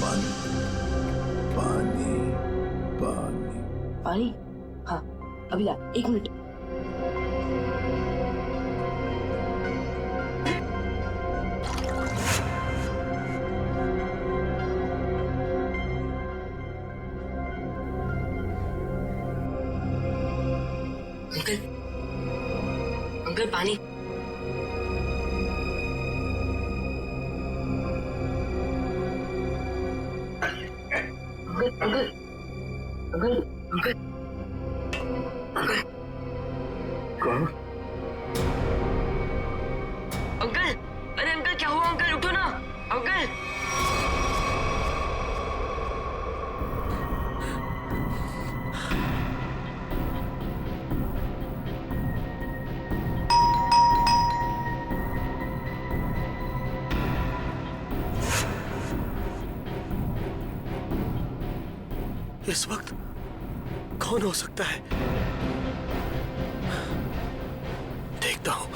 पानी पानी पानी पानी। हाँ अभी ला, 1 मिनट। अंकल अंकल पानी। अंकल अंकल अंकल अंकल कौन? अंकल, अरे अंकल क्या हुआ? अंकल उठो ना अंकल। इस वक्त कौन हो सकता है? देखता हूं।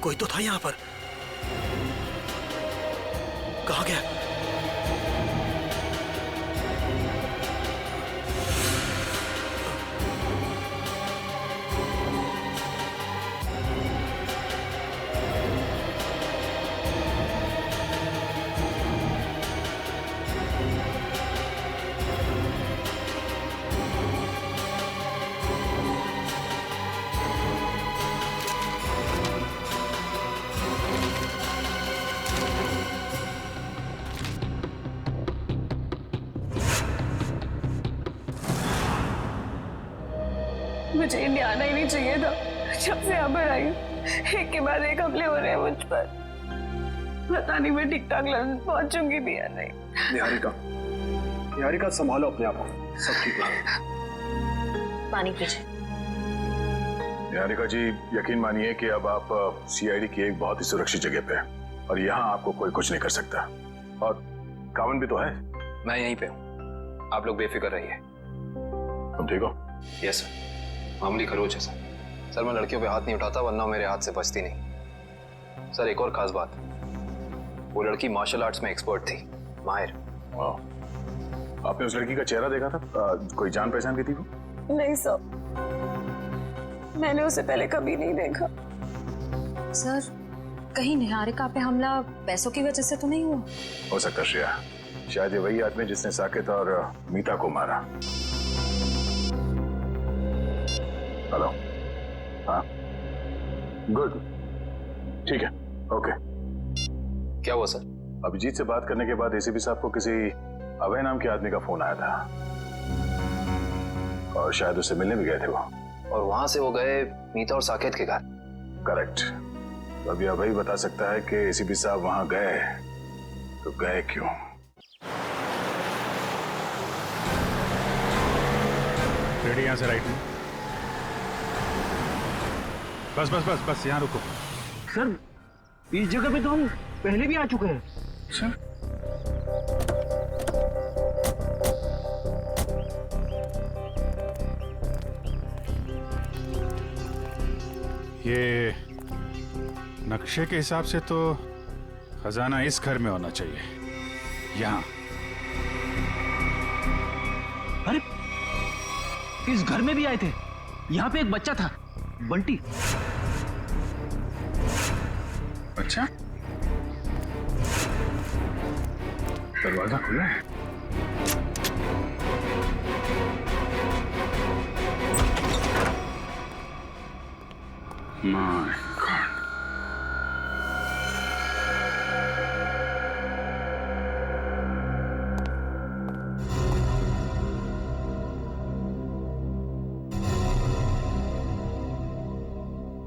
कोई तो था यहां पर। कहां गया? मुझे इंडिया आना ही नहीं चाहिए था। जब से यहाँ पर आई हूँ, एक के बाद एक हमले हो रहे हैं मुझ पर। पता नहीं मैं ठीक ठाक लंदन पहुंचूंगी भी या नहीं। निहारिका, निहारिका संभालो अपने आप को, सब ठीक है। पानी पीजिए। निहारिका जी, यकीन मानिए कि अब आप सीआईडी की एक बहुत ही सुरक्षित जगह पे हैं और यहाँ आपको कोई कुछ नहीं कर सकता। और कावन भी तो है। मैं यहीं पे हूँ, आप लोग बेफिक्र रहिए। तुम ठीक हो? यस सर, मामूली खरोच है सर। मैं लड़कियों पे हाथ नहीं उठाता, वरना मेरे हाथ से बचती नहीं। सर एक और खास बात, वो लड़की मार्शल आर्ट्स में एक्सपर्ट थी, माहिर। आपने उस लड़की का चेहरा देखा था? कोई जान पहचान की थी वो? नहीं सर, मैंने उसे पहले कभी नहीं देखा। सर कहीं निहारिका पे हमला पैसों की वजह से तो नहीं हुआ? हो सकता श्रेया, शायद ये वही आदमी जिसने साकेत और मीता को मारा। हेलो, हाँ गुड, ठीक है, ओके। क्या हुआ सर? अभिजीत से बात करने के बाद एसीपी साहब को किसी अभय नाम के आदमी का फोन आया था और शायद उससे मिलने भी गए थे वो। और वहां से वो गए मीता और साकेत के घर? करेक्ट। तो अभी अभय बता सकता है कि एसीपी साहब वहां गए तो गए क्यों। रेडी, यहां से राइट में। बस बस बस बस यहाँ रुको। सर इस जगह पे तो हम पहले भी आ चुके हैं। सर ये नक्शे के हिसाब से तो खजाना इस घर में होना चाहिए, यहाँ। अरे इस घर में भी आए थे। यहाँ पे एक बच्चा था, बंटी। अच्छा, दरवाजा खुला है। My God.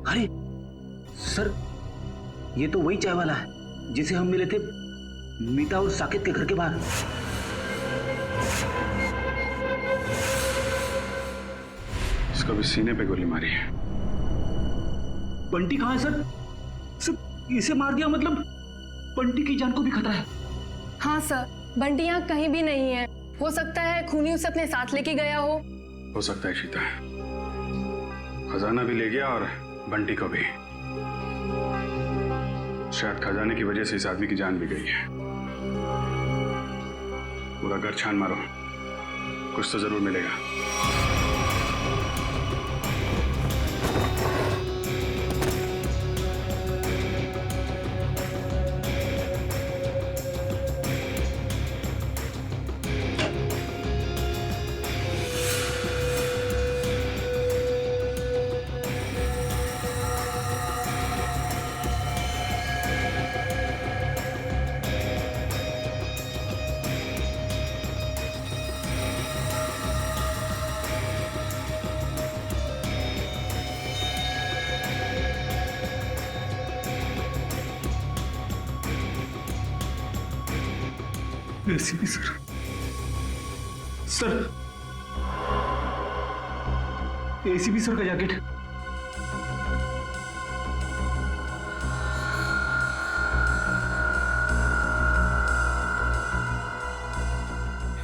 अरे सर, ये तो वही चाय वाला है जिसे हम मिले थे मीता और साकेत के घर के बाहर। इसको भी सीने पे गोली मारी है। बंटी कहाँ है सर? सर इसे मार दिया मतलब बंटी की जान को भी खतरा है। हाँ सर, बंटी यहाँ कहीं भी नहीं है। हो सकता है खूनी उसे अपने साथ लेके गया हो सकता है शीता, खजाना भी ले गया और बंटी को भी। शायद खजाने की वजह से इस आदमी की जान भी गई है। पूरा घर छान मारो, कुछ तो जरूर मिलेगा। ACP sir, sir ACP sir का जैकेट।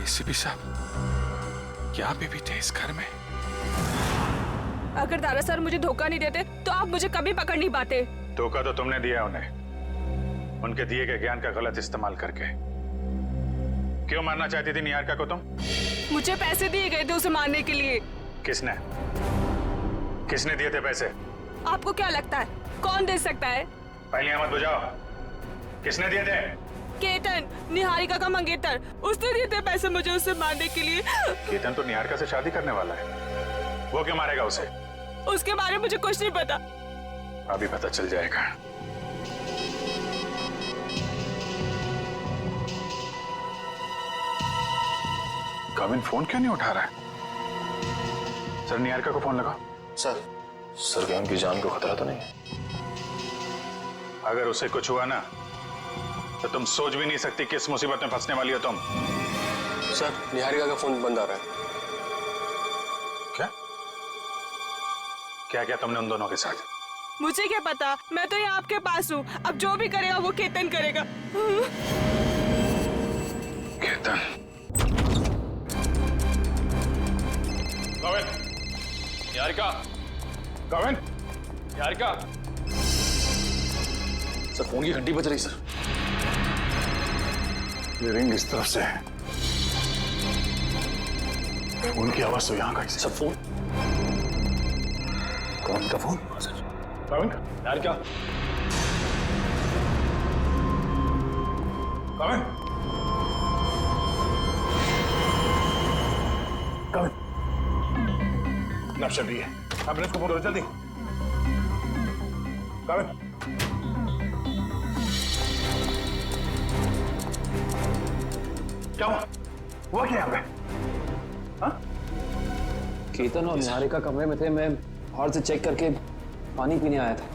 एसीपी साहब क्या अभी भी थे इस घर में? अगर दारा सर मुझे धोखा नहीं देते तो आप मुझे कभी पकड़ नहीं पाते। धोखा तो तुमने दिया उन्हें, उनके दिए गए ज्ञान का गलत इस्तेमाल करके। क्यों मारना चाहती थी निहारिका को तुम? मुझे पैसे दिए गए थे उसे मारने के लिए। किसने किसने दिए थे पैसे? आपको क्या लगता है कौन दे सकता है? पहले मत बुझाओ, किसने दिए थे? केतन, निहारिका का मंगेतर, उसने दिए थे पैसे मुझे उसे मारने के लिए। केतन तो निहारिका से शादी करने वाला है, वो क्यों मारेगा उसे? उसके बारे में मुझे कुछ नहीं पता। अभी पता चल जाएगा। कविन फोन क्यों नहीं उठा रहा है? सर निहारिका को फोन लगाओ। सर क्या उनकी जान को खतरा तो नहीं है? अगर उसे कुछ हुआ ना तो तुम सोच भी नहीं सकती किस मुसीबत में फंसने वाली हो तुम। सर निहारिका का फोन बंद आ रहा है। क्या क्या क्या तुमने उन दोनों के साथ? मुझे क्या पता, मैं तो यहाँ आपके पास हूँ। अब जो भी करेगा वो केतन करेगा। केतन, कविन, निहारिका, कविन, निहारिका। सर फोन की घंटी बज रही सर। ये रिंग इस तरफ से है, उनकी आवाज तो यहाँ का ही। सर फोन, कौन का फोन? कविन, निहारिका। कविन, कविन, नब चल रही है, एम्बुलेंस को फोन करो जल्दी। कविन, क्या हुआ क्या यहाँ पे? हाँ? केतन और निहारिका कमरे में थे। मैं बाहर से चेक करके पानी पीने आया था।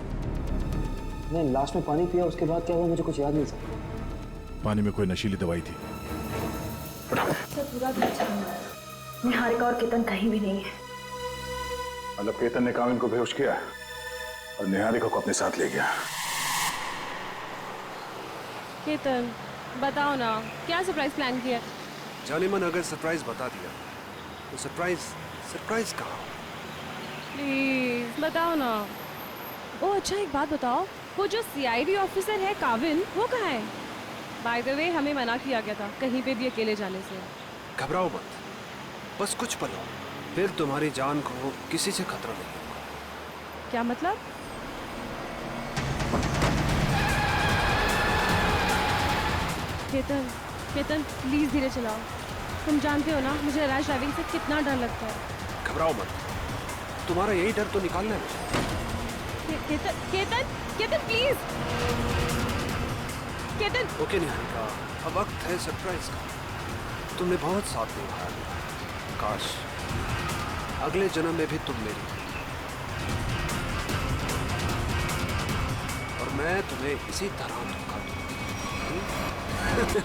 मैं लास्ट में पानी पिया, उसके बाद क्या हुआ मुझे कुछ याद नहीं सर। पानी में कोई नशीली दवाई थी। निहारिका और केतन कहीं भी नहीं है। मतलब केतन ने काविन को बेहोश किया और निहारिका को अपने साथ ले गया। केतन बताओ ना, क्या सरप्राइज प्लान किया? जाने मन अगर सरप्राइज बता दिया तो सरप्राइज कहाँ? प्लीज बताओ ना। ओ अच्छा एक बात बताओ, वो जो सीआईडी ऑफिसर है काविन, वो कहाँ है? बाय द वे हमें मना किया गया था कहीं पे भी अकेले जाने से। घबराओ मत, बस कुछ पल हो, फिर तुम्हारी जान को किसी से खतरा नहीं होगा। क्या मतलब? केतन, केतन प्लीज धीरे चलाओ। तुम जानते हो ना मुझे रैश ड्राइविंग से कितना डर लगता है। घबराओ मत, तुम्हारा यही डर तो निकालना है मुझे। केतन, केतन, केतन प्लीज। केतन। ओके निहारिका, अब वक्त है सरप्राइज का। तुमने बहुत साथ निभाया मेरा, काश अगले जन्म में भी तुम मेरी हो। और मैं तुम्हें इसी तरह धोखा दूंगा। ये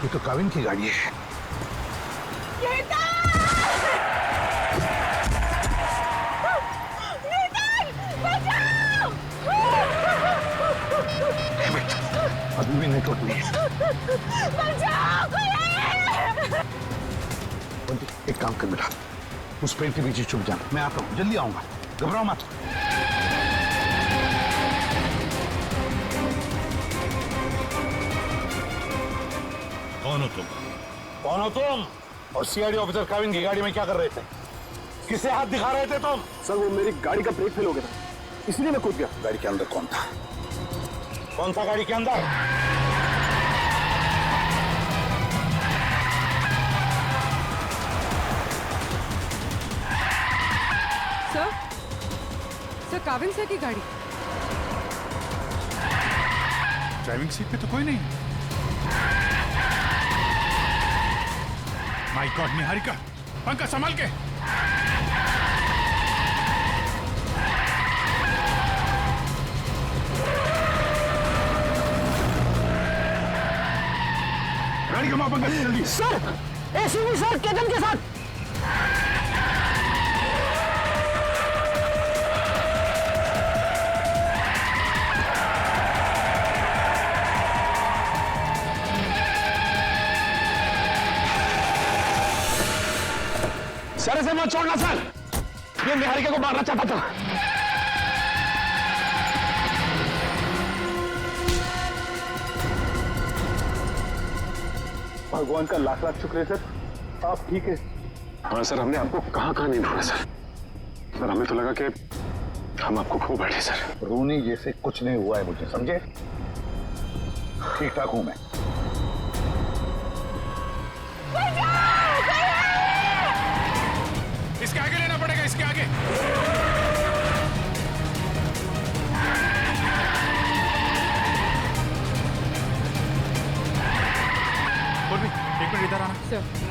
तो काविन की गाड़ी है। अभी भी नहीं टूटनी है। एक काम कर बेटा, उस पेड़ के पीछे छुप जाना, मैं आता हूँ, जल्दी आऊंगा, घबराओ मत। कौन हो तुम? कौन हो तुम? और सीआईडी ऑफिसर काविन की गाड़ी में क्या कर रहे थे? किसे हाथ दिखा रहे थे तुम? सर वो मेरी गाड़ी का ब्रेक फेल हो गया था, इसलिए मैं कूद गया। गाड़ी के अंदर कौन था? कौन था गाड़ी के अंदर? सर काविन सर की गाड़ी। ड्राइविंग सीट पे तो कोई नहीं। माय गॉड निहारिका, पंखा संभाल के। गाड़ी का मापन कर जल्दी। सर एसीपी सर केतन के साथ। सर इसे मत छोड़ना सर, ये निहारिका को मारना चाहता था। भगवान का लाख लाख शुक्र है सर, आप ठीक है। हाँ सर, हमने आपको कहाँ कहाँ नहीं ढूंढा सर। सर हमें तो लगा कि हम आपको खो बैठे सर। रोनी जैसे कुछ नहीं हुआ है मुझे, समझे? ठीक ठाक हूं मैं। इसके आगे लेना पड़ेगा, इसके आगे। बोल भी, एक मिनट इधर आना। सर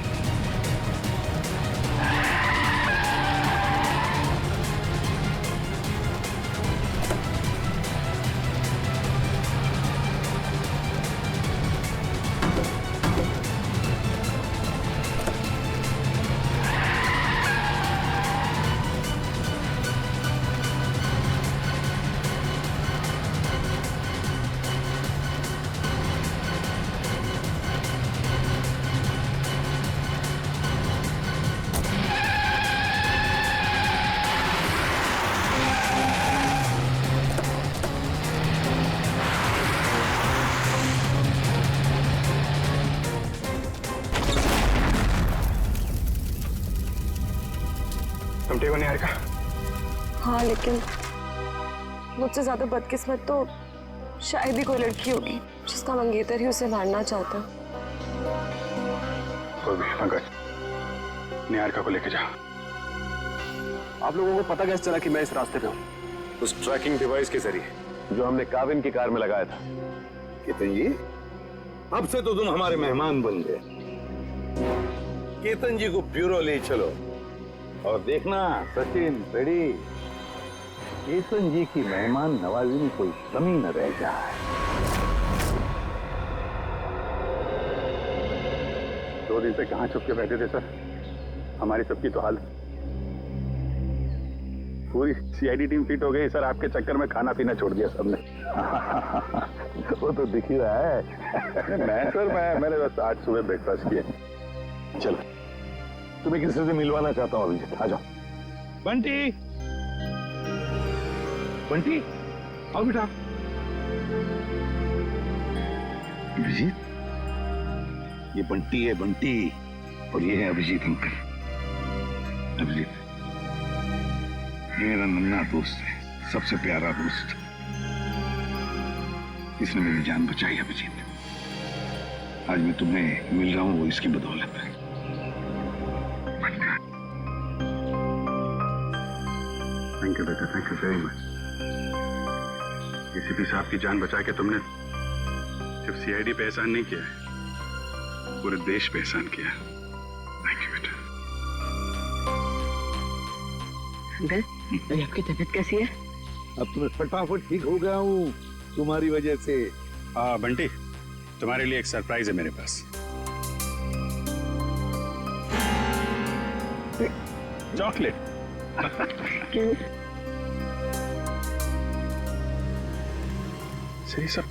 तुम ठीक हो निहारिका? हाँ लेकिन मुझसे ज्यादा बदकिस्मत तो शायद ही कोई लड़की होगी जिसका मंगेतर ही उसे मारना चाहता। कोई भी पंकज, निहारिका को लेके जा। आप लोगों को पता कैसे चला कि मैं इस रास्ते पे हूँ? उस ट्रैकिंग डिवाइस के जरिए जो हमने काविन की कार में लगाया था। केतन जी, अब से तो तुम हमारे मेहमान बन गए। केतन जी को ब्यूरो ले चलो और देखना सचिन पेड़ी, केतन जी की मेहमान नवाजी में कोई कमी न रह जाए। 2 दिन से कहाँ छुप के बैठे थे सर? हमारी सबकी तो हाल, पूरी सीआईडी टीम फिट हो गई सर। आपके चक्कर में खाना पीना छोड़ दिया सबने। वो तो दिख ही रहा है। मैंने बस आज सुबह ब्रेकफास्ट किया। चलो, तुम्हें किसी से मिलवाना चाहता हूँ अभिजीत, आ जाओ। बंटी, बंटी, आओ बेटा। अभिजीत, ये बंटी है, बंटी, और ये है अभिजीत अंकल। अभिजीत मेरा नन्हा दोस्त है, सबसे प्यारा दोस्त। इसने मेरी जान बचाई अभिजीत। आज मैं तुम्हें मिल रहा हूं वो इसकी बदौलत है। थैंक यू बेटा, thank you very much. ACP साहब की जान बचा के तुमने सिर्फ सीआईडी पे एहसान नहीं किया है, पूरे देश पे एहसान किया। थैंक यू बेटा। अंकल अभी आपकी तबीयत कैसी है? अब तो मैं फटाफट ठीक हो गया हूँ तुम्हारी वजह से। बंटी, तुम्हारे लिए एक सरप्राइज है मेरे पास। चॉकलेट। सही सर,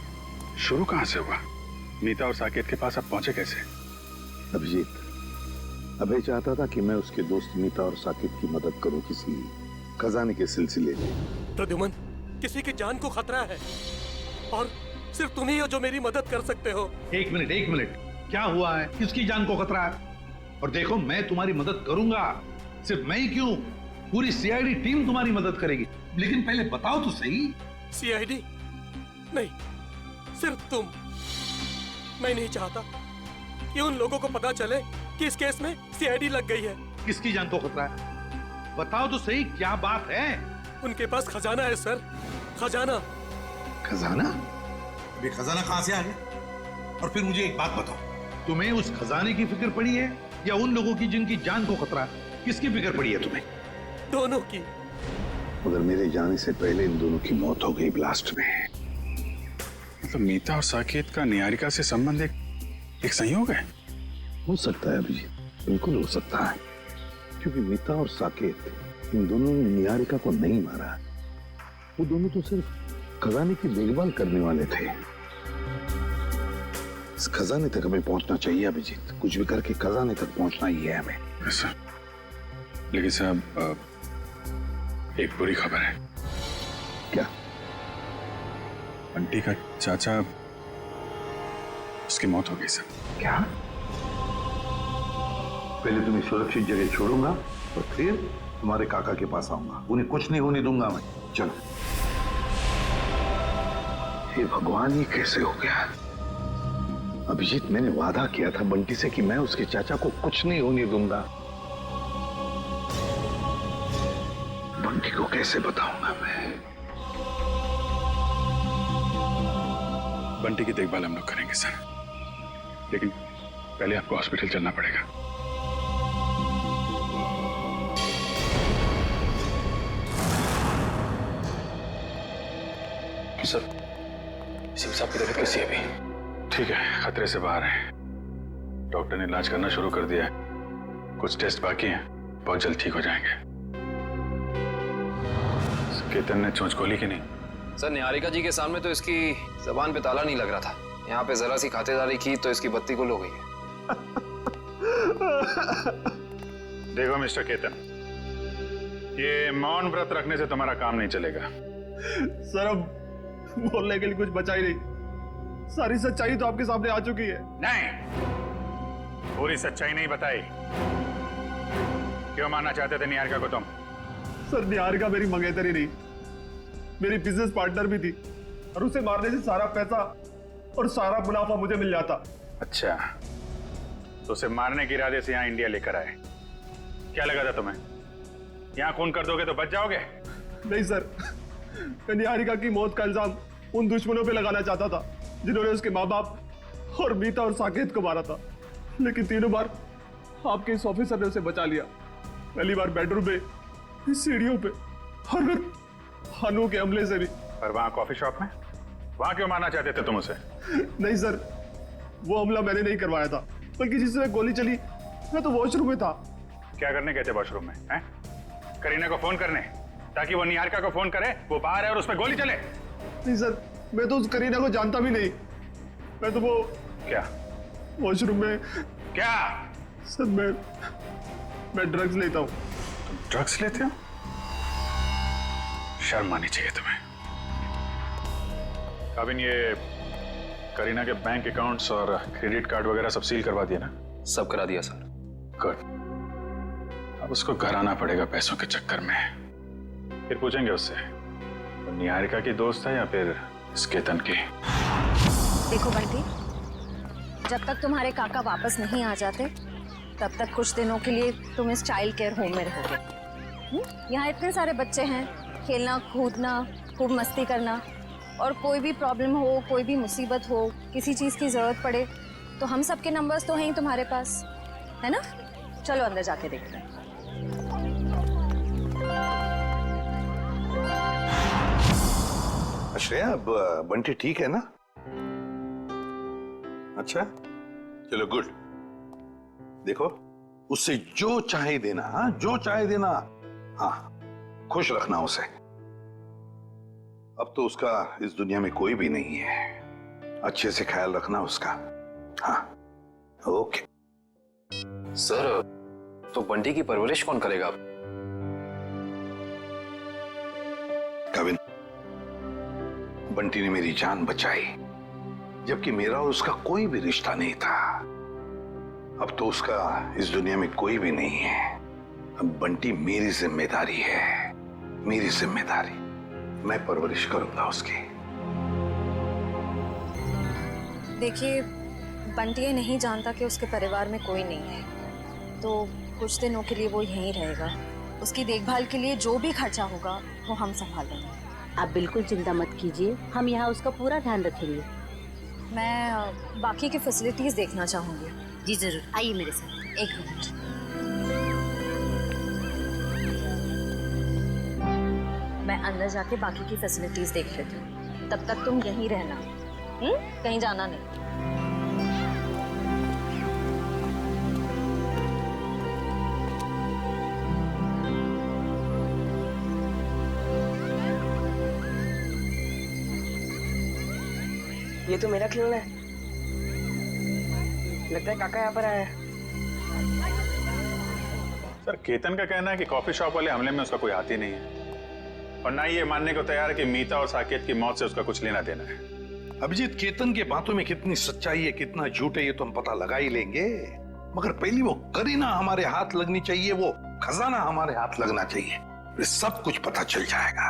शुरू कहाँ से हुआ? मीता और साकेत के पास आप पहुंचे कैसे? अभिजीत, अभय चाहता था कि मैं उसके दोस्त मीता और साकेत की मदद करूं किसी खजाने के सिलसिले में। प्रद्युमन, किसी की जान को खतरा है और सिर्फ तुम ही हो जो मेरी मदद कर सकते हो। एक मिनट, क्या हुआ है? किसकी जान को खतरा है? और देखो, मैं तुम्हारी मदद करूंगा। सिर्फ मैं ही क्यों, पूरी सीआईडी टीम तुम्हारी मदद करेगी। लेकिन पहले बताओ तो सही। सीआईडी नहीं, सिर्फ तुम। मैं नहीं चाहता कि उन लोगों को पता चले कि इस केस में सीआईडी लग गई है। किसकी जान को खतरा है? बताओ तो सही, क्या बात है? उनके पास खजाना है सर, खजाना। खजाना? अभी खजाना कहाँ से आ गया? और फिर मुझे एक बात बताओ, तुम्हें उस खजाने की फिक्र पड़ी है या उन लोगों की जिनकी जान को खतरा है? किसकी फिक्र पड़ी है तुम्हें? दोनों की। मगर मेरे जाने से पहले इन दोनों की मौत हो गई ब्लास्ट में। मतलब मीता और साकेत का निहारिका से संबंध एक संयोग है? हो सकता है अभिजीत, बिल्कुल हो सकता है, क्योंकि मीता और साकेत इन दोनों ने निहारिका को नहीं मारा। वो दोनों तो सिर्फ खजाने की देखभाल करने वाले थे। इस खजाने तक हमें पहुंचना चाहिए अभिजीत। कुछ भी करके खजाने तक पहुंचना ही है हमें। सर, लेकिन साहब एक बुरी खबर है। क्या? बंटी का चाचा, उसकी मौत हो गई सर। क्या? पहले तुम्हें सुरक्षित जगह छोड़ूंगा और फिर तुम्हारे काका के पास आऊंगा। उन्हें कुछ नहीं होने दूंगा मैं। चलो। हे भगवान, ये कैसे हो गया? अभिजीत, मैंने वादा किया था बंटी से कि मैं उसके चाचा को कुछ नहीं होने दूंगा। बंटी को कैसे बताऊंगा मैं? बंटी की देखभाल हम लोग करेंगे सर, लेकिन पहले आपको हॉस्पिटल चलना पड़ेगा। सर, शिव साहब की तबीयत कैसी है अभी? ठीक है, खतरे से बाहर है। डॉक्टर ने इलाज करना शुरू कर दिया है। कुछ टेस्ट बाकी हैं, बहुत जल्द ठीक हो जाएंगे। केतन ने चोंच खोली कि नहीं? सर, निहारिका जी के सामने तो इसकी जबान पे ताला नहीं लग रहा था। यहाँ पे जरा सी खातिरदारी की तो इसकी बत्ती गुल हो गई है। देखो मिस्टर केतन, ये मौन व्रत रखने से तुम्हारा काम नहीं चलेगा। सर अब बोलने के लिए कुछ बचा ही नहीं। सारी सच्चाई तो आपके सामने आ चुकी है। नहीं, पूरी सच्चाई नहीं बताई। क्यों मारना चाहते थे निहारिका को तुम? सर, निहारिका मेरी मंगेतरी नहीं, मेरी बिजनेस पार्टनर भी थी और उसे मारने से सारा पैसा और सारा मुनाफा मुझे मिल जाता। अच्छा, तो उसे मारने के इरादे से यहाँ इंडिया लेकर आए। क्या लगा था तुम्हें यहाँ खून कर दोगे तो बच जाओगे? नहीं सर, मैं निहारिका की मौत का इल्जाम उन दुश्मनों पे लगाना चाहता था जिन्होंने उसके माँ बाप और मीता और साकेत को मारा था। लेकिन तीनों बार आपके इस ऑफिसर ने उसे बचा लिया। पहली बार बेडरूम में, सीढ़ियों पे, और फिर हनु के हमले से भी। और वहाँ कॉफी शॉप में, वहाँ क्यों मारना चाहते थे तुम उसे? नहीं सर, वो हमला मैंने नहीं करवाया था, बल्कि जिससे गोली चली मैं तो वॉशरूम में था। क्या करने गए थे वॉशरूम में? हैं? करीना को फोन करने, ताकि वो निहारिका को फोन करे वो बाहर है और उस पर गोली चले? नहीं सर, मैं तो उस करीना को जानता भी नहीं। मैं तो वो क्या वॉशरूम में क्या? सर, मैं ड्रग्स लेता हूँ। तुम ड्रग्स लेते हो? शर्म आनी चाहिए तुम्हें। काबिन, ये करीना के बैंक अकाउंट्स और क्रेडिट कार्ड वगैरह सब सील करवा दिया ना? सब करा दिया सर। गुड। अब उसको घर आना पड़ेगा पैसों के चक्कर में। फिर पूछेंगे उससे वो निहारिका की दोस्त है या फिर केतन की। देखो बंटी, जब तक तुम्हारे काका वापस नहीं आ जाते तब तक कुछ दिनों के लिए तुम इस चाइल्ड केयर होम में रहोगे। यहाँ इतने सारे बच्चे हैं, खेलना कूदना, खूब मस्ती करना, और कोई भी प्रॉब्लम हो, कोई भी मुसीबत हो, किसी चीज़ की ज़रूरत पड़े तो हम सबके नंबर्स तो हैं ही तुम्हारे पास, है ना? चलो अंदर जाके देखते हैं। श्रेया, अब बंटी ठीक है ना? अच्छा, चलो गुड। देखो, उससे जो चाहे देना, हाँ जो चाहे देना, हाँ खुश रखना उसे। अब तो उसका इस दुनिया में कोई भी नहीं है। अच्छे से ख्याल रखना उसका। हाँ ओके। सर, तो बंटी की परवरिश कौन करेगा? कविन, बंटी ने मेरी जान बचाई, जबकि मेरा और उसका कोई भी रिश्ता नहीं था। अब तो उसका इस दुनिया में कोई भी नहीं है। अब बंटी मेरी जिम्मेदारी है, मेरी जिम्मेदारी। मैं परवरिश करूंगा उसकी। देखिए, बंटी ये नहीं जानता कि उसके परिवार में कोई नहीं है, तो कुछ दिनों के लिए वो यहीं रहेगा। उसकी देखभाल के लिए जो भी खर्चा होगा वो हम संभाल लेंगे। आप बिल्कुल चिंता मत कीजिए, हम यहाँ उसका पूरा ध्यान रखेंगे। मैं बाकी की फैसिलिटीज देखना चाहूंगी। जी जरूर, आइए मेरे साथ। एक मिनट। मैं अंदर जाके बाकी की फैसिलिटीज देख लेती हूँ, तब तक तुम यहीं रहना, कहीं जाना नहीं। ये तो मेरा खिलौना है। लगता है काका यहाँ पर आया है। सर, केतन का कहना है कि कॉफी शॉप वाले हमले में उसका कोई हाथ ही नहीं है, और ना ही ये मानने को तैयार है कि मीता और साकेत की मौत से उसका कुछ लेना देना है। अभिजीत, केतन के बातों में कितनी सच्चाई है, कितना झूठ है, ये तो हम पता लगा ही लेंगे। मगर पहली वो करीना हमारे हाथ लगनी चाहिए, वो खजाना हमारे हाथ लगना चाहिए, ये सब कुछ पता चल जाएगा।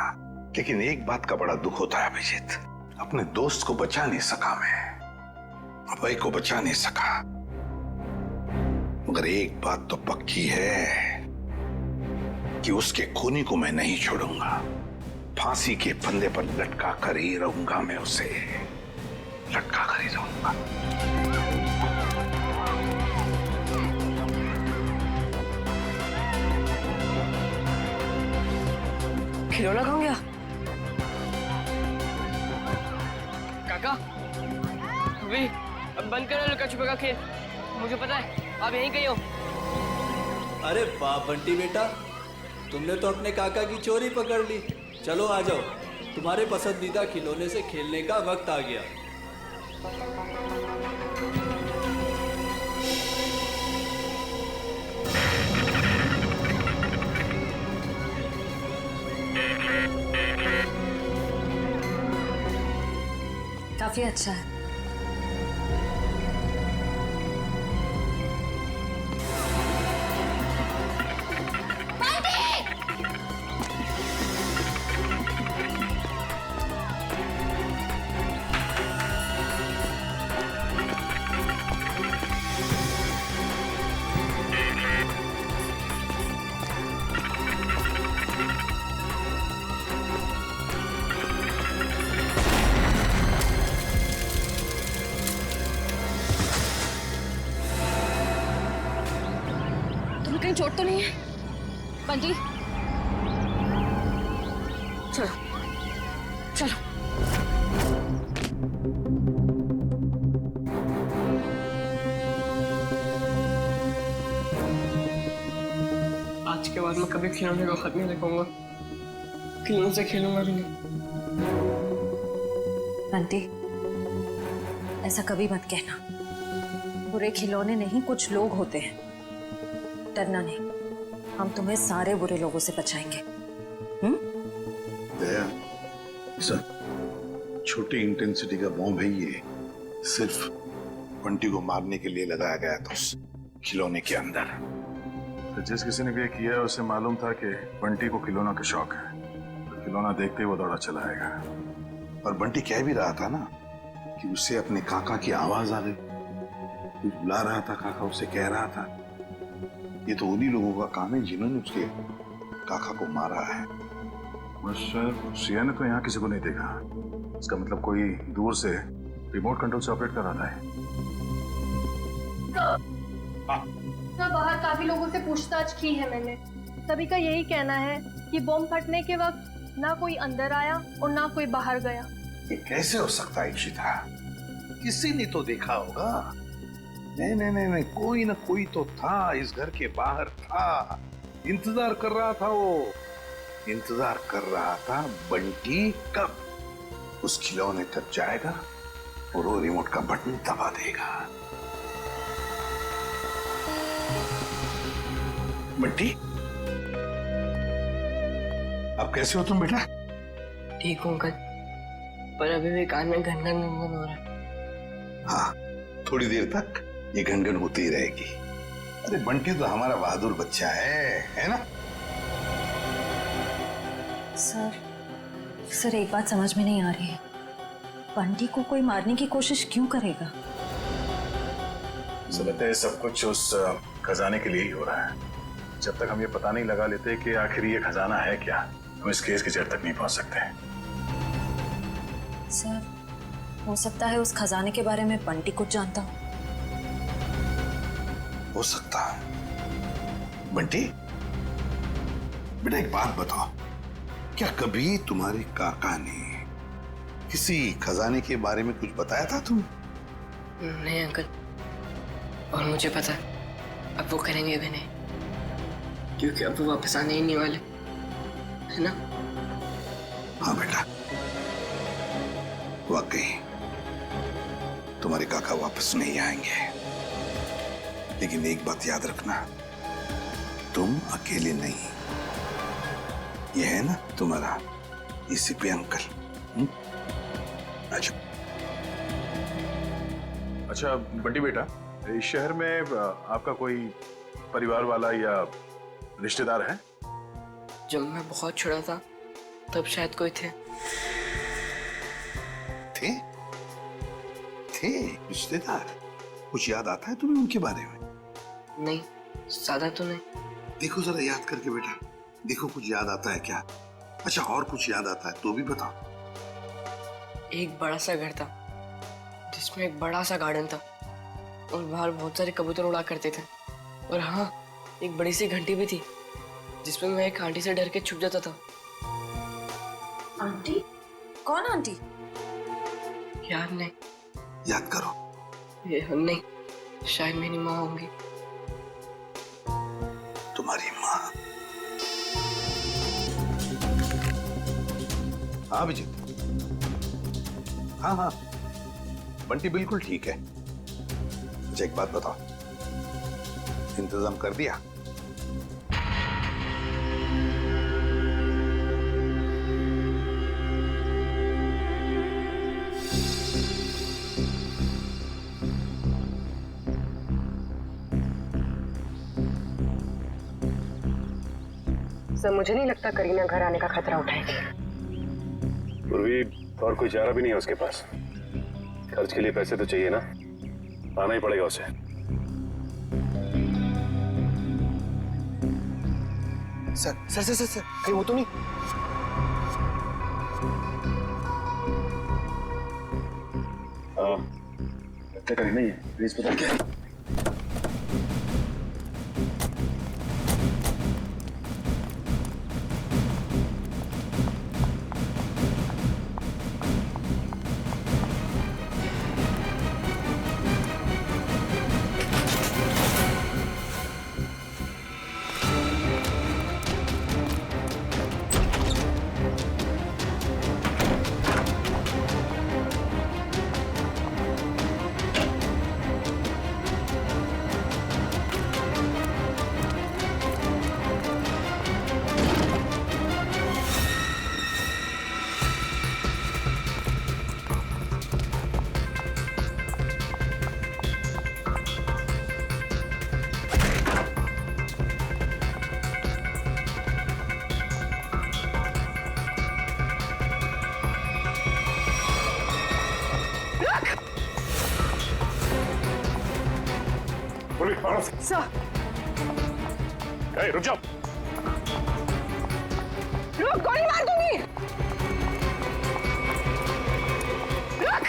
लेकिन एक बात का बड़ा दुख होता है अभिजीत, अपने दोस्त को बचा नहीं सका मैं, अभय को बचा नहीं सका। मगर एक बात तो पक्की है कि उसके खूनी को मैं नहीं छोड़ूंगा। फांसी के फंदे पर लटका कर ही रहूंगा मैं, उसे लटका कर ही रहूंगा। खिलौना कहाँ गया? काका, वी, अब बंद करो लुका छुपा का खेल। मुझे पता है आप यहीं कहीं हो। अरे वाह बंटी बेटा, तुमने तो अपने काका की चोरी पकड़ ली। चलो आ जाओ, तुम्हारे पसंदीदा खिलौने से खेलने का वक्त आ गया। काफी अच्छा है। कहीं चोट तो नहीं है बंटी? चलो चलो। आज के बाद मैं कभी खिलौने को हाथ नहीं लगाऊंगा, खिलौने से खेलूंगा भी नहीं। बंटी, ऐसा कभी मत कहना। बुरे खिलौने नहीं, कुछ लोग होते हैं। डरना नहीं, हम तुम्हें सारे बुरे लोगों से बचाएंगे। दया, सर, छोटी इंटेंसिटी का बॉम्ब है ये, सिर्फ बंटी को मारने के लिए लगाया गया था उस खिलौने के अंदर। तो जिस किसी ने भी ये किया है उसे मालूम था कि बंटी को खिलौनों का शौक है, तो खिलौना देखते ही वो दौड़ा चला आएगा। और बंटी कह भी रहा था ना कि उसे अपने काका की आवाज आ गई, कुछ बुला रहा था काका, उसे कह रहा था। ये तो उन्हीं लोगों का काम है जिन्होंने उसके काका को मारा है। सिया ने तो यहाँ किसी को नहीं देखा, इसका मतलब कोई दूर से रिमोट कंट्रोल से ऑपरेट कर रहा है। बाहर काफी लोगों से पूछताछ की है मैंने, सभी का यही कहना है कि बम फटने के वक्त ना कोई अंदर आया और ना कोई बाहर गया। ये कैसे हो सकता है इशिता? किसी ने तो देखा होगा। नहीं नहीं नहीं नहीं, कोई ना कोई तो था, इस घर के बाहर था, इंतजार कर रहा था। वो इंतजार कर रहा था बंटी कब उस खिलौने तक जाएगा और वो रिमोट का बटन दबा देगा। बंटी, अब कैसे हो तुम बेटा? ठीक हूँ अंकल, पर अभी भी कान में घन-घन हो रहा है। हाँ, थोड़ी देर तक ये घनघन होती ही रहेगी। अरे बंटी तो हमारा बहादुर बच्चा है ना? सर एक बात समझ में नहीं आ रही है, बंटी को कोई मारने की कोशिश क्यों करेगा? मुझे लगता है सब कुछ उस खजाने के लिए ही हो रहा है। जब तक हम ये पता नहीं लगा लेते कि आखिर ये खजाना है क्या, हम इस केस की जड़ तक नहीं पहुंच सकते। सर, हो सकता है उस खजाने के बारे में बंटी कुछ जानता हो सकता है। बंटी बेटा, एक बात बताओ, क्या कभी तुम्हारे काका ने किसी खजाने के बारे में कुछ बताया था तुम? नहीं अंकल, और मुझे पता अब वो करेंगे भी नहीं, क्योंकि अब वो वापस आने ही नहीं वाले, है ना? हाँ बेटा, वाकई तुम्हारे काका वापस नहीं आएंगे, लेकिन एक बात याद रखना, तुम अकेले नहीं। ये है ना तुम्हारा एसीपी अंकल। अच्छा बंटी बेटा, इस शहर में आपका कोई परिवार वाला या रिश्तेदार है? जब मैं बहुत छोटा था तब शायद कोई थे। थे रिश्तेदार? कुछ याद आता है तुम्हें उनके बारे में? नहीं, ज्यादा तो नहीं। देखो जरा याद करके बेटा, देखो कुछ याद आता है क्या? अच्छा, और कुछ याद आता है तो भी बताओ। एक बड़ा सा घर था जिसमें एक बड़ा सा गार्डन था और बाहर बहुत सारे कबूतर उड़ा करते थे। और हाँ, एक बड़ी सी घंटी भी थी जिसमें मैं एक आंटी से डर के छुप जाता था। आंटी? कौन आंटी? याद नहीं। याद करो। ये नहीं, शायद मेरी माँ होंगी। तुम्हारी माँ? हाँ अभिजीत, हाँ हाँ, बंटी बिल्कुल ठीक है। अच्छा एक बात बताओ, इंतजाम कर दिया? सर, मुझे नहीं लगता करीना घर आने का खतरा उठाएगी। पूर्वी और कोई चारा भी नहीं है उसके पास। खर्च के लिए पैसे तो चाहिए ना, आना ही पड़ेगा उसे। सर कहीं वो तो नहीं? हाँ, हत्या करी नहीं है, प्लीज पता क्या? रुक जाओ। रुक, गोली मार दूंगी। रुक।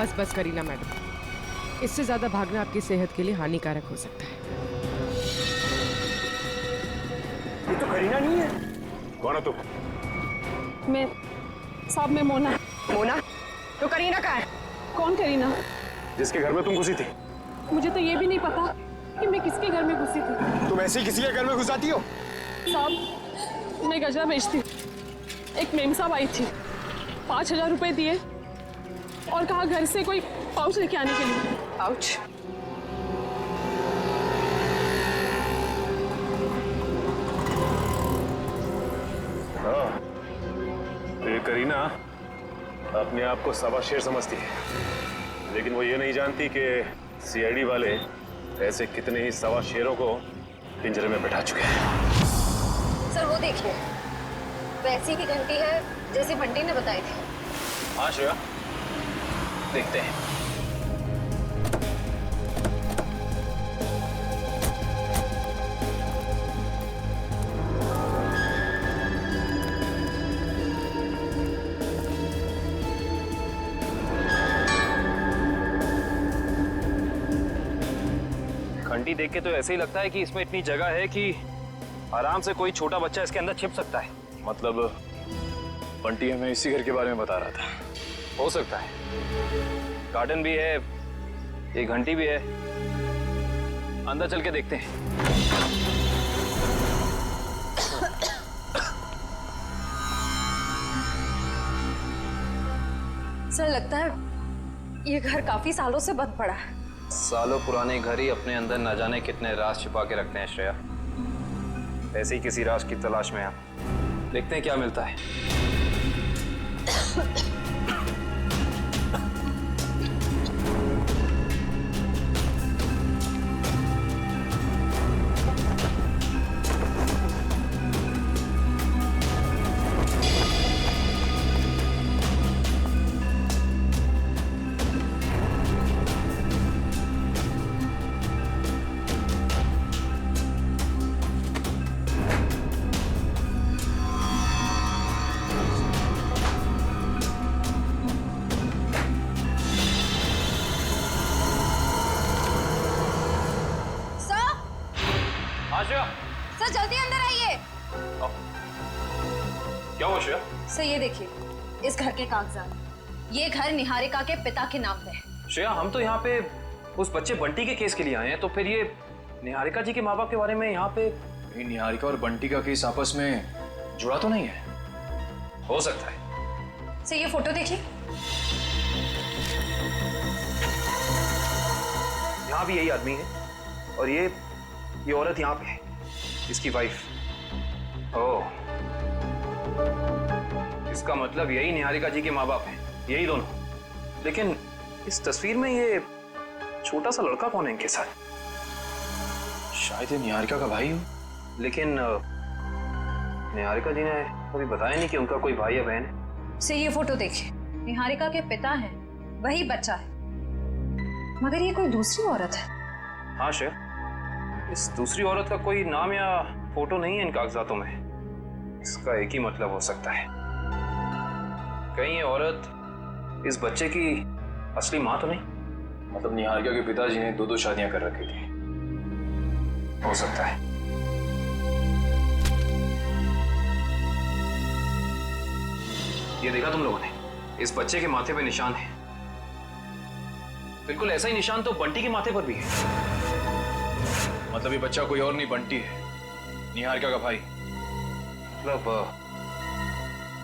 बस बस करीना मैडम, इससे ज्यादा भागना आपकी सेहत के लिए हानिकारक हो सकता है। ये तो करीना नहीं है। कौन है तू? मैं साहब, मैं मोना। मोना? तो करीना कहाँ है? कौन करीना? जिसके घर में तुम घुसी थी। मुझे तो ये भी नहीं पता कि मैं किसके घर में घुसी थी। तुम ऐसे ही किसी के घर में घुसाती हो? साहब, मैं गजरा बेचती हूँ। एक मेम साहब आई थी, 5,000 रुपए दिए और कहा घर से कोई पाउच लेके आने के लिए। पाउच? हाँ, तो ये करीना अपने आप को सवा शेर समझती है, लेकिन वो ये नहीं जानती कि सीआईडी वाले ऐसे कितने ही सवा शेरों को पिंजरे में बैठा चुके हैं। सर वो देखिए, वैसी ही घंटी है जैसी बंटी ने बताई थी। हाँ श्रेया, देखते हैं। घंटी देख के तो ऐसे ही लगता है कि इसमें इतनी जगह है कि आराम से कोई छोटा बच्चा इसके अंदर छिप सकता है। मतलब बंटी हमें इसी घर के बारे में बता रहा था। हो सकता है, गार्डन भी है, एक घंटी भी है। अंदर चल के देखते हैं। सर लगता है ये घर काफी सालों से बंद पड़ा है। सालों पुराने घर ही अपने अंदर न जाने कितने राज छिपा के रखते हैं श्रेया। ऐसे ही किसी राज की तलाश में हम देखते हैं क्या मिलता है। सर जल्दी अंदर आइए। क्या हुआ श्रेया? सर ये देखिए, इस घर के कागजात, ये घर निहारिका के पिता के नाम पे है। श्रेया, हम तो यहाँ पे उस बच्चे बंटी के केस के लिए आए हैं, तो फिर ये निहारिका जी के माँ बाप के बारे में यहाँ पे? निहारिका और बंटी का केस आपस में जुड़ा तो नहीं है? हो सकता है। सर ये फोटो देखिए, यहाँ भी यही आदमी है और ये औरत यहाँ पे है, इसकी वाइफ। ओह, इसका मतलब यही निहारिका जी के माँ बाप हैं, यही दोनों। लेकिन इस तस्वीर में ये छोटा सा लड़का कौन है इनके साथ? शायद ये निहारिका का भाई हो। लेकिन निहारिका जी ने कभी बताया नहीं कि उनका कोई भाई या बहन है। सर ये फोटो देखिए, निहारिका के पिता हैं, वही बच्चा है, मगर ये कोई दूसरी औरत है। हाँ श्रेया, इस दूसरी औरत का कोई नाम या फोटो नहीं है इन कागजातों में। इसका एक ही मतलब हो सकता है, कहीं ये औरत इस बच्चे की असली माँ तो नहीं? मतलब निहारिका के पिताजी ने 2 शादियां कर रखी थी। हो सकता है। ये देखा तुम लोगों ने, इस बच्चे के माथे पे निशान है। बिल्कुल ऐसा ही निशान तो बंटी के माथे पर भी है। मतलब ये बच्चा कोई और नहीं, बंटी है, निहारिका का भाई। मतलब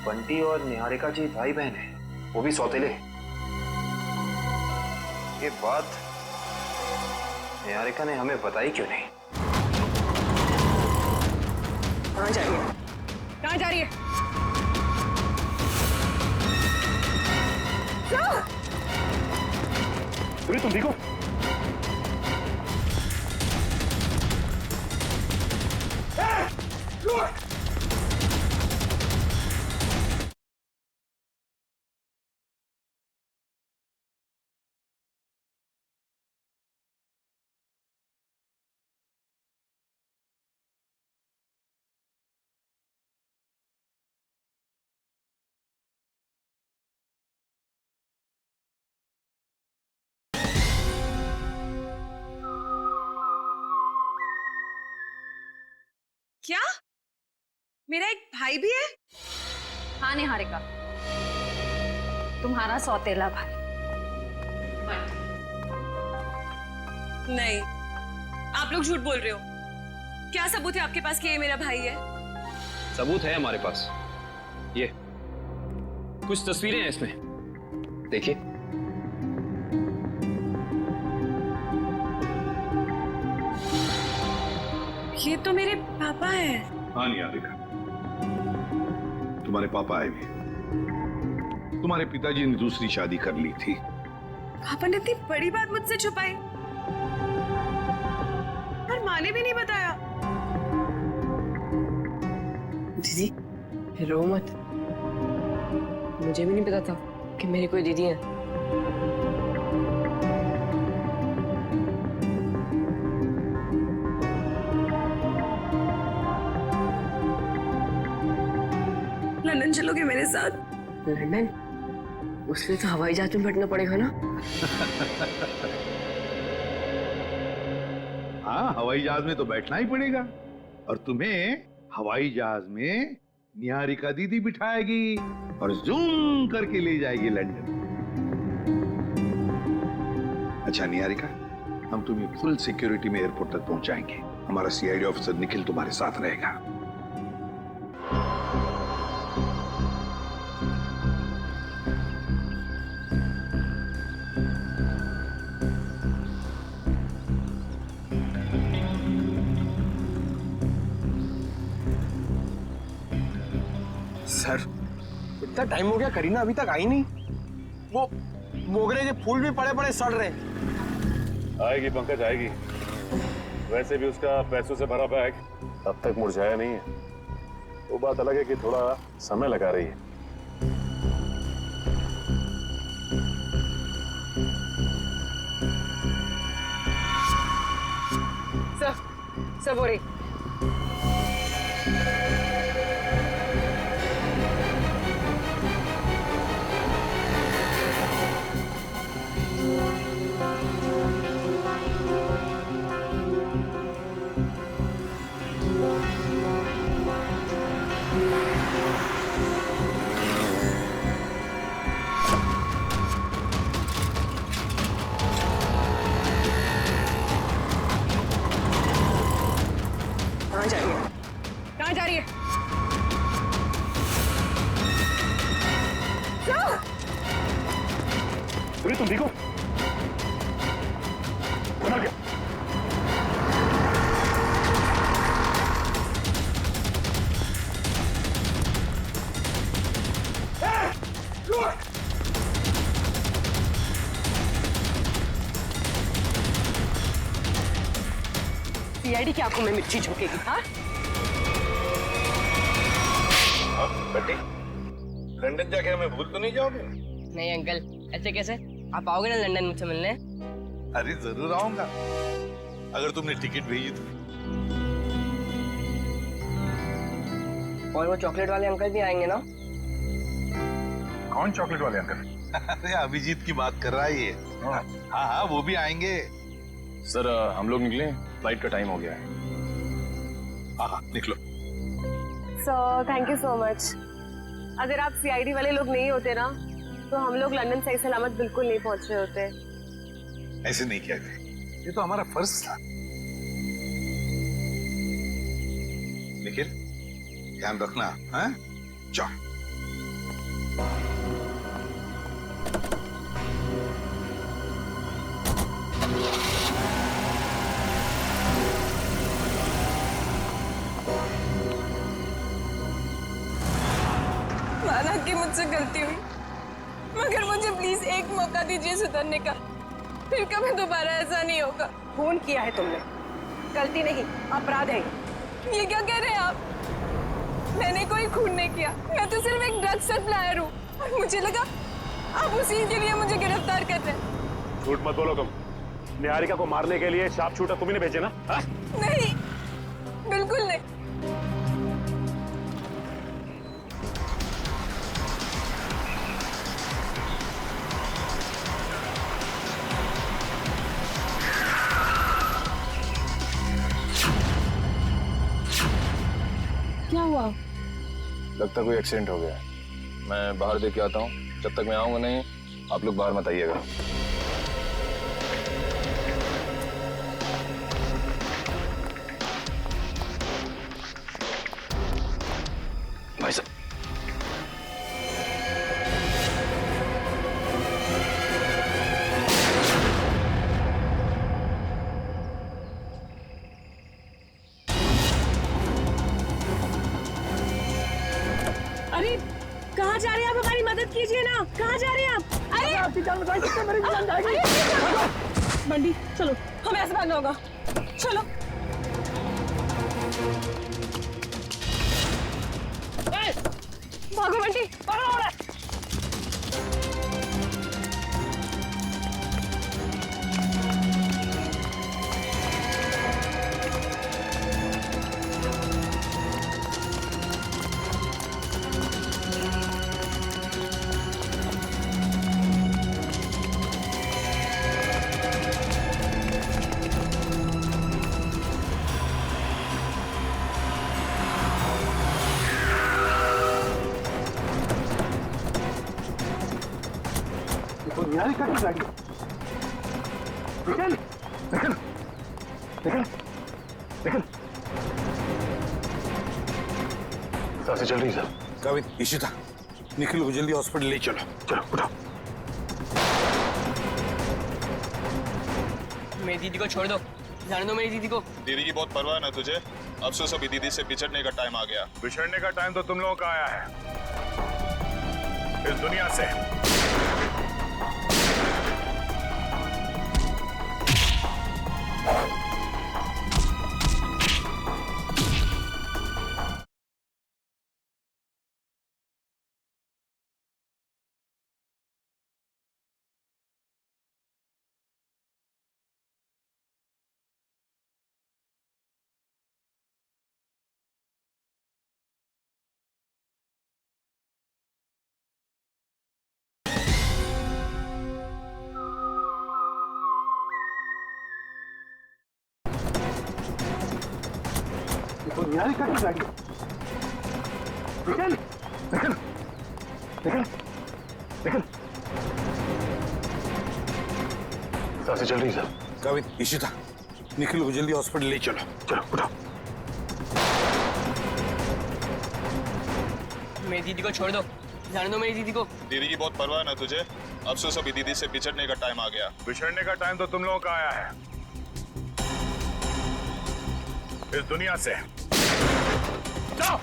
बंटी और निहारिका जी भाई बहन है, वो भी सौतेले। ये बात निहारिका ने हमें बताई क्यों नहीं? कहाँ जा रही है? कहाँ जा रही है? तुम देखो, क्या? मेरा एक भाई भी है? हाँ निहारिका, तुम्हारा सौतेला भाई। नहीं, आप लोग झूठ बोल रहे हो। क्या सबूत है आपके पास कि ये मेरा भाई है? सबूत है हमारे पास। ये कुछ तस्वीरें हैं इसमें, देखिए। ये तो मेरे पापा है। हाँ निहारिका, तुम्हारे पापा आए भी। तुम्हारे पिताजी ने दूसरी शादी कर ली थी। पापा ने इतनी बड़ी बात मुझसे छुपाई और माँ ने भी नहीं बताया। दीदी रो मत, मुझे भी नहीं पता था कि मेरी कोई दीदी है। लंदन चलोगे मेरे साथ? लंदन? उसके तो हवाई जहाज में बैठना पड़ेगा ना? हाँ, हवाई जहाज में तो बैठना ही पड़ेगा। और तुम्हें हवाई जहाज में निहारिका दीदी बिठाएगी और जूम करके ले जाएगी लंदन। अच्छा निहारिका, हम तुम्हें फुल सिक्योरिटी में एयरपोर्ट तक पहुंचाएंगे। हमारा सीआईडी ऑफिसर निखिल तुम्हारे साथ रहेगा। सर, इतना टाइम हो गया, करीना अभी तक आई नहीं। वो मोगरे के फूल भी पड़े पड़े सड़ रहे। आएगी पंकज, आएगी। वैसे भी उसका पैसों से भरा बैग अब तक मुरझाया नहीं है। वो बात अलग है कि थोड़ा समय लगा रही है। सब हो रही। कहाँ जा रही है? कहाँ जा रही है? अरे तुम ठीक हो? बना क्या? सीआईडी की आंखों में मिर्ची झोंकेगी? हाँ? बेटी, लंदन जाके हमें भूल तो नहीं जाओगे? नहीं अंकल, ऐसे कैसे? आप आओगे ना लंदन मुझसे मिलने? अरे जरूर आऊंगा, अगर तुमने टिकट भेजी तो। और वो चॉकलेट वाले अंकल भी आएंगे ना? कौन चॉकलेट वाले अंकल? अरे अभिजीत की बात कर रहा है ये। हाँ हाँ, वो भी आएंगे। सर हम लोग निकले, फ्लाइट का टाइम हो गया है। हाँ निकलो। Sir thank you so much. अगर आप सीआईडी वाले लोग नहीं होते ना, तो हम लोग लंदन सही सलामत बिल्कुल नहीं पहुंच रहे होते। ऐसे नहीं कहते, ये तो हमारा फर्ज था। निखिल, ध्यान रखना। हाँ, जाओ। माना कि मुझसे गलती हुई, मगर मुझे प्लीज एक मौका दीजिए सुधरने का। फिर कभी दोबारा ऐसा नहीं होगा। खून किया है तुमने, गलती नहीं अपराध है। ये क्या कह रहे हैं आप? मैंने कोई खून नहीं किया, मैं तो सिर्फ एक ड्रग सप्लायर हूँ। और मुझे लगा आप उसी के लिए मुझे गिरफ्तार कर रहे हैं। झूठ मत बोलो तुम। निहारिका को मारने के लिए शार्प शूटर तुम्ही ने भेजे ना? हा? नहीं, बिल्कुल नहीं। हुआ? लगता कोई एक्सीडेंट हो गया है। मैं बाहर देख के आता हूँ। जब तक मैं आऊंगा नहीं, आप लोग बाहर मत आइएगा। भाई साहब, अरे कहाँ जा रहे हैं आप? हमारी मदद कीजिए ना, कहाँ जा रहे हैं आप? अरे आपकी जान बचाई सकते हैं, मेरी जान जाएगी। बंटी चलो, हमें ऐसे भागना होगा, चलो। भागो बंटी, भागो। निहारिका की गाड़ी। निकल निकल निकल निकल। सांसें चल रही सर। काविन, इशिता, निखिल को जल्दी हॉस्पिटल ले चलो। चलो उठाओ। मेरी दीदी को छोड़ दो, जाने दो मेरी दीदी को। दीदी की बहुत परवाह ना तुझे। अफसोस अभी दीदी से बिछड़ने का टाइम आ गया। बिछड़ने का टाइम तो तुम लोगों का आया है इस दुनिया से। निहारिका की गाड़ी। निकल निकल निकल निकल। सांसें चल रही सर। काविन, इशिता, निखिल को जल्दी हॉस्पिटल ले चलो। चलो उठाओ। मेरी दीदी को छोड़ दो, जाने दो मेरी दीदी को। दीदी की बहुत परवाह ना तुझे। अफसोस अभी दीदी से बिछड़ने का टाइम आ गया। बिछड़ने का टाइम तो तुम लोगों का आया है इस दुनिया से। जाओ।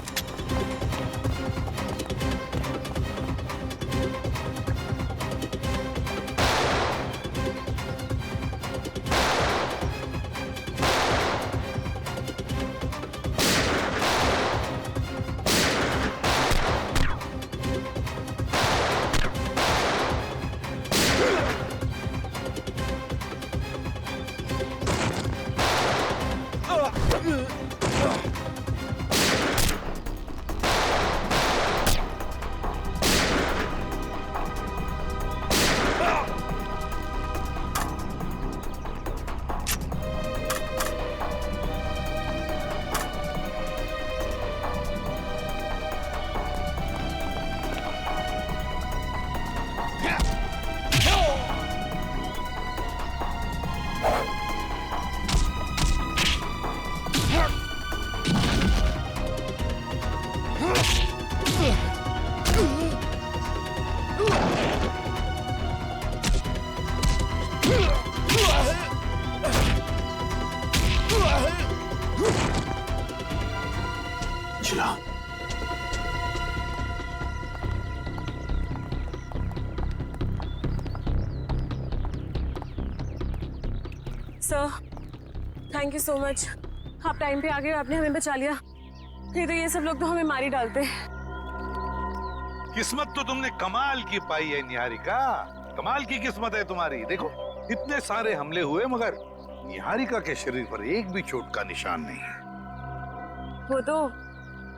चला। Sir, thank you so much. आप टाइम पे आ गए, आपने हमें बचा लिया। नहीं तो ये सब लोग तो हमें मार ही डालते। किस्मत तो तुमने कमाल की पाई है निहारिका, कमाल की किस्मत है तुम्हारी। देखो इतने सारे हमले हुए मगर निहारिका के शरीर पर एक भी चोट का निशान नहीं है। वो तो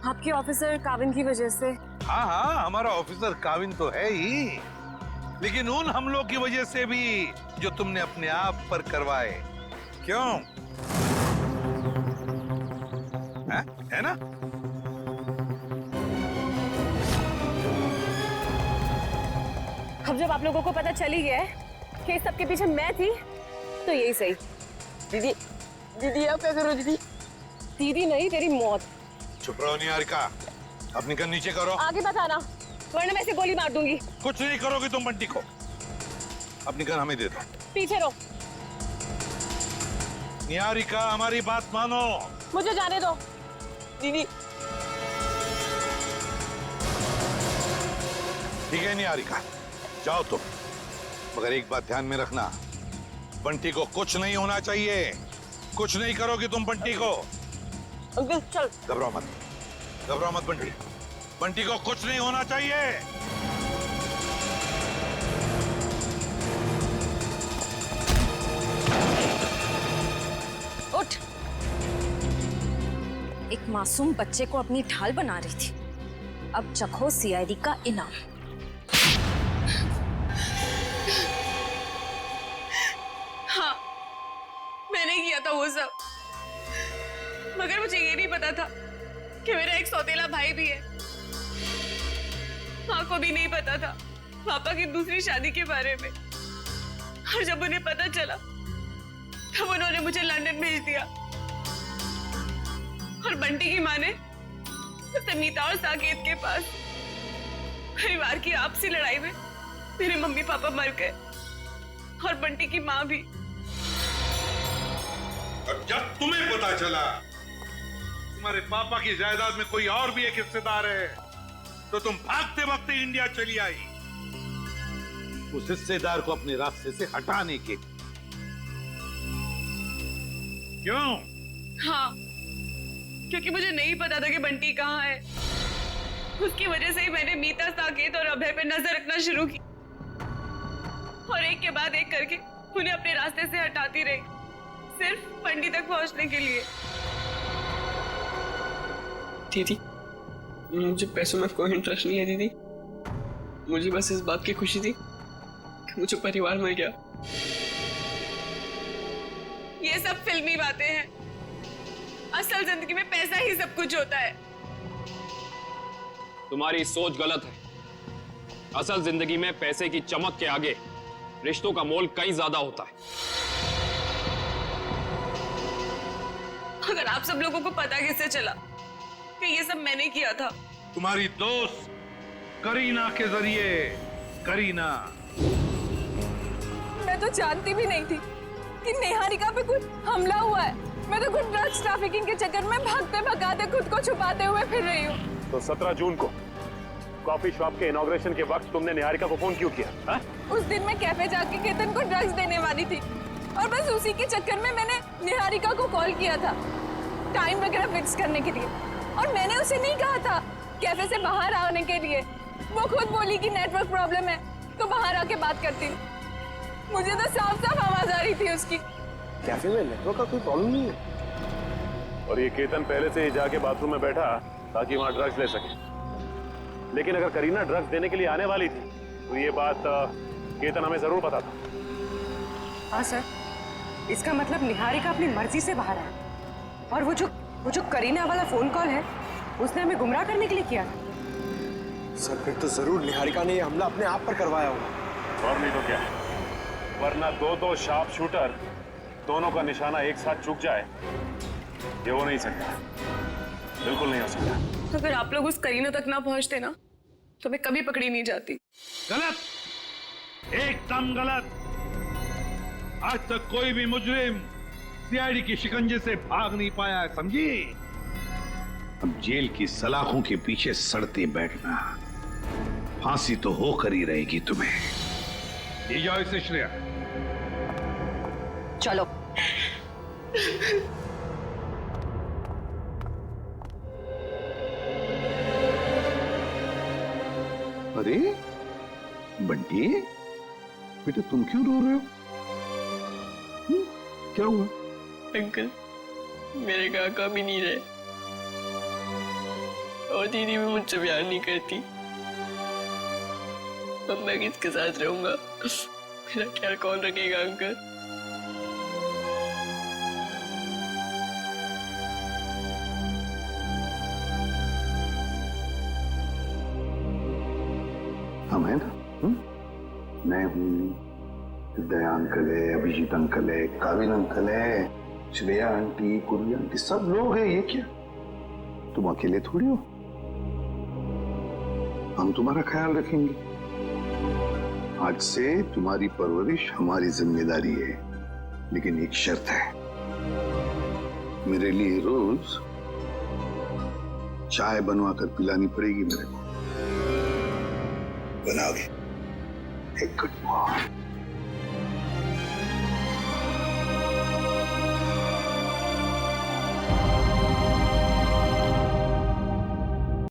आपके ऑफिसर काविन की वजह से। हाँ हाँ, हमारा ऑफिसर काविन तो है ही, लेकिन उन हमलों की वजह से भी जो तुमने अपने आप पर करवाए। क्यों है ना? जब आप लोगों को पता चल ही गया है कि इस सबके पीछे मैं थी, तो यही सही। दीदी, दीदी आप क्या करो दीदी? दीदी नहीं, तेरी मौत। चुप रहो निहारिका, अपनी गन नीचे करो। आगे मत आना, वरना मैं इसे गोली मार दूंगी। कुछ नहीं करोगी तुम बंटी को। अपनी गन हमें दे दो। पीछे रहो। निहारिका हमारी बात मानो। मुझे जाने दो दीदी। ठीक है निहारिका, जाओ तुम, मगर एक बात ध्यान में रखना, बंटी को कुछ नहीं होना चाहिए। कुछ नहीं करोगी तुम बंटी को। अंकल चल। घबराओ मत, घबराओ मत बंटी, बंटी को कुछ नहीं होना चाहिए। उठ। एक मासूम बच्चे को अपनी ढाल बना रही थी, अब चखो सीआईडी का इनाम। हाँ, मैंने किया था वो सब, मगर मुझे ये नहीं पता था कि मेरा एक सौतेला भाई भी है। माँ को भी नहीं पता था पापा की दूसरी शादी के बारे में, और जब उन्हें पता चला तब उन्होंने मुझे लंदन भेज दिया। और बंटी की माँ ने उसे मीता और साकेत के पास। परिवार की आपसी लड़ाई में मेरे मम्मी पापा मर गए, और बंटी की माँ भी। और जब तुम्हें पता चला तुम्हारे पापा की जायदाद में कोई और भी एक हिस्सेदार है, तो तुम भागते भागते इंडिया चली आई उस हिस्सेदार को अपने रास्ते से हटाने के। क्यों? हाँ, क्योंकि मुझे नहीं पता था कि बंटी कहाँ है। उसकी वजह से ही मैंने मीता, साकेत और अभय पे नजर रखना शुरू की, और एक के बाद एक करके उन्हें अपने रास्ते से हटाती रही, सिर्फ बंटी तक पहुंचने के लिए। दीदी, मुझे पैसों में कोई इंटरेस्ट नहीं है दीदी। मुझे बस इस बात की खुशी थी कि मुझे परिवार मिल गया। ये सब फिल्मी बातें हैं, असल जिंदगी में पैसा ही सब कुछ होता है। तुम्हारी सोच गलत है। असल जिंदगी में पैसे की चमक के आगे रिश्तों का मोल कहीं ज्यादा होता है। अगर आप सब लोगों को पता कैसे चला कि ये सब मैंने किया था? तुम्हारी दोस्त करीना के जरिए। करीना, मैं तो जानती भी नहीं थी कि निहारिका पे कुछ हमला हुआ है। मैं तो कुछ ड्रग्स ट्रैफिकिंग के चक्कर में भागते भगाते खुद को छुपाते हुए फिर रही हूँ। तो 17 जून को कॉफी शॉप के इनॉग्रेशन के वक्त तुमने निहारिका को फोन क्यों किया? हा? उस दिन मैं कैफे जाके केतन को ड्रग्स देने वाली थी, और बस उसी के चक्कर में मैंने निहारिका को कॉल किया था टाइम वगैरह फिक्स करने के लिए। और मैंने उसे नहीं कहा था कैफे से बाहर आने के लिए। वो खुद बोली कि नेटवर्क प्रॉब्लम है तो बाहर आके बात करती हूँ। मुझे तो साफ साफ आवाज आ रही थी उसकी। कैफे में नेटवर्क का कोई प्रॉब्लम नहीं है, और ये केतन पहले से ही जाके बाथरूम में बैठा ताकि वहां ड्रग्स ले सके। लेकिन अगर करीना ड्रग्स देने के लिए आने वाली थी तो ये बात केतन हमें जरूर पता था। हाँ सर, इसका मतलब निहारिका अपनी मर्जी से बाहर आया, और वो जो करीना वाला फोन कॉल है उसने हमें गुमराह करने के लिए किया था। सर फिर तो जरूर निहारिका ने ये हमला अपने आप पर करवाया होगा। और नहीं तो क्या, वरना दो शार्प शूटर दोनों का निशाना एक साथ चूक जाए, ये हो नहीं सकता, बिल्कुल नहीं हो सकता। अगर आप लोग उस करीना तक ना पहुंचते ना तो मैं कभी पकड़ी नहीं जाती। गलत, एकदम गलत। आज तक कोई भी मुजरिम सीआईडी की शिकंजे से भाग नहीं पाया है, समझी? अब जेल की सलाखों के पीछे सड़ते बैठना, फांसी तो होकर ही रहेगी तुम्हें। ले जाओ इसे श्रेया। चलो। अरे बंटी, बेटा तुम क्यों रो रहे हो? क्या हुआ? अंकल, मेरे काका भी नहीं रहे, और दीदी भी मुझसे प्यार नहीं करती। अब मैं किसके साथ रहूंगा? मेरा ख्याल कौन रखेगा अंकल? हम हैं ना? मैं हूँ, दया अंकल है, अभिजीत अंकल है, काविन अंकल है, श्रेया आंटी, पूर्वी आंटी, सब लोग हैं। ये क्या, तुम अकेले थोड़ी हो। हम तुम्हारा ख्याल रखेंगे। आज से तुम्हारी परवरिश हमारी जिम्मेदारी है, लेकिन एक शर्त है, मेरे लिए रोज चाय बनवा कर पिलानी पड़ेगी मेरे को। बनाओगे? एक गुड मॉर्निंग।